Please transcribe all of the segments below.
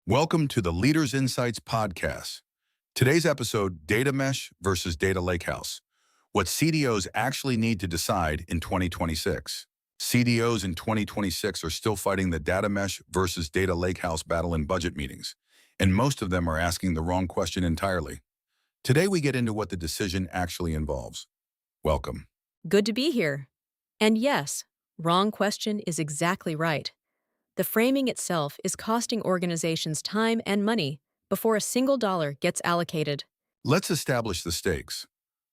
Welcome to the Leaders Insights podcast. Today's episode, Data Mesh versus Data Lakehouse. What CDOs actually need to decide in 2026. CDOs in 2026 are still fighting the data mesh versus data lakehouse battle in budget meetings, and most of them are asking the wrong question entirely. Today we get into what the decision actually involves. Welcome. Good to be here. And yes, wrong question is exactly right. The framing itself is costing organizations time and money before a single dollar gets allocated. Let's establish the stakes.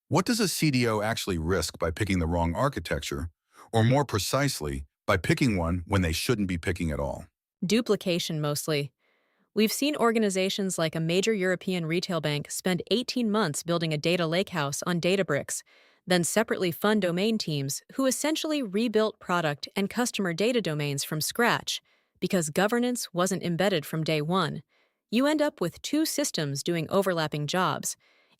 What does a CDO actually risk by picking the wrong architecture, or more precisely, by picking one when they shouldn't be picking at all? Duplication mostly. We've seen organizations like a major European retail bank spend 18 months building a data lakehouse on Databricks, then separately fund domain teams who essentially rebuilt product and customer data domains from scratch because governance wasn't embedded from day one. You end up with two systems doing overlapping jobs,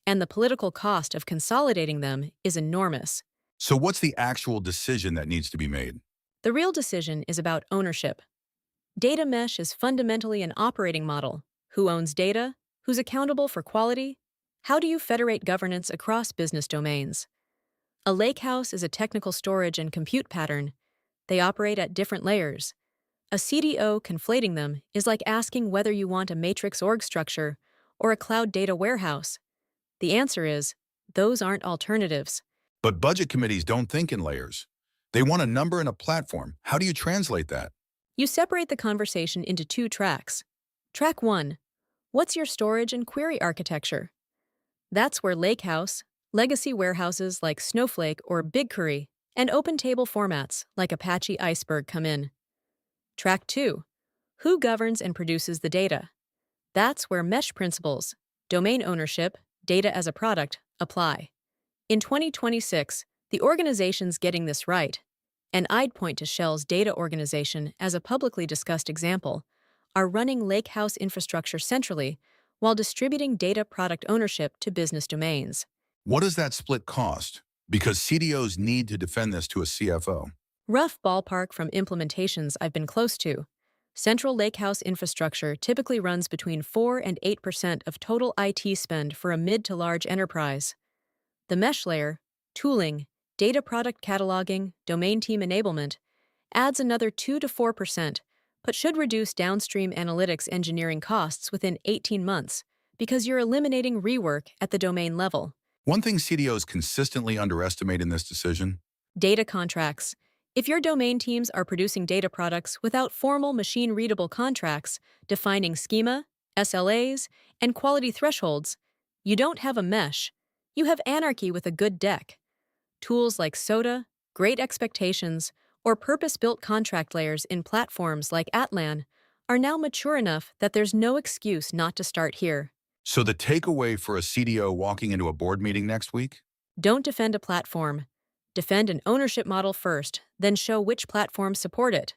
and the political cost of consolidating them is enormous. So what's the actual decision that needs to be made? The real decision is about ownership. Data mesh is fundamentally an operating model. Who owns data? Who's accountable for quality? How do you federate governance across business domains? A lakehouse is a technical storage and compute pattern. They operate at different layers. A CDO conflating them is like asking whether you want a matrix org structure or a cloud data warehouse. The answer is, those aren't alternatives. But budget committees don't think in layers. They want a number and a platform. How do you translate that? You separate the conversation into two tracks. Track 1. What's your storage and query architecture? That's where lakehouse, legacy warehouses like Snowflake or BigQuery, and open table formats like Apache Iceberg come in. Track 2. Who governs and produces the data? That's where mesh principles, domain ownership, data as a product, apply. In 2026, the organization's getting this right, and I'd point to Shell's data organization as a publicly discussed example, are running lakehouse infrastructure centrally while distributing data product ownership to business domains. What does that split cost? Because CDOs need to defend this to a CFO. Rough ballpark from implementations I've been close to. Central lakehouse infrastructure typically runs between 4 and 8% of total IT spend for a mid to large enterprise. The mesh layer, tooling, data product cataloging, domain team enablement, adds another 2 to 4%, but should reduce downstream analytics engineering costs within 18 months because you're eliminating rework at the domain level. One thing CDOs consistently underestimate in this decision: Data contracts. If your domain teams are producing data products without formal machine-readable contracts defining schema, SLAs, and quality thresholds, you don't have a mesh. You have anarchy with a good deck. Tools like SOTA, Great Expectations, or purpose-built contract layers in platforms like Atlan are now mature enough that there's no excuse not to start here. So the takeaway for a CDO walking into a board meeting next week? Don't defend a platform. Defend an ownership model first, then show which platforms support it.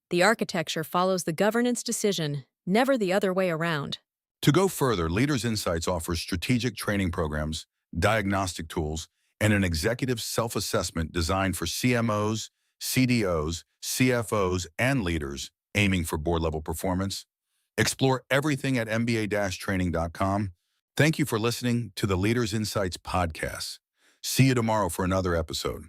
The architecture follows the governance decision, never the other way around. To go further, Leaders Insights offers strategic training programs, diagnostic tools, and an executive self-assessment designed for CMOs, CDOs, CFOs, and leaders aiming for board-level performance. Explore everything at mba-training.com. Thank you for listening to the Leaders Insights podcast. See you tomorrow for another episode.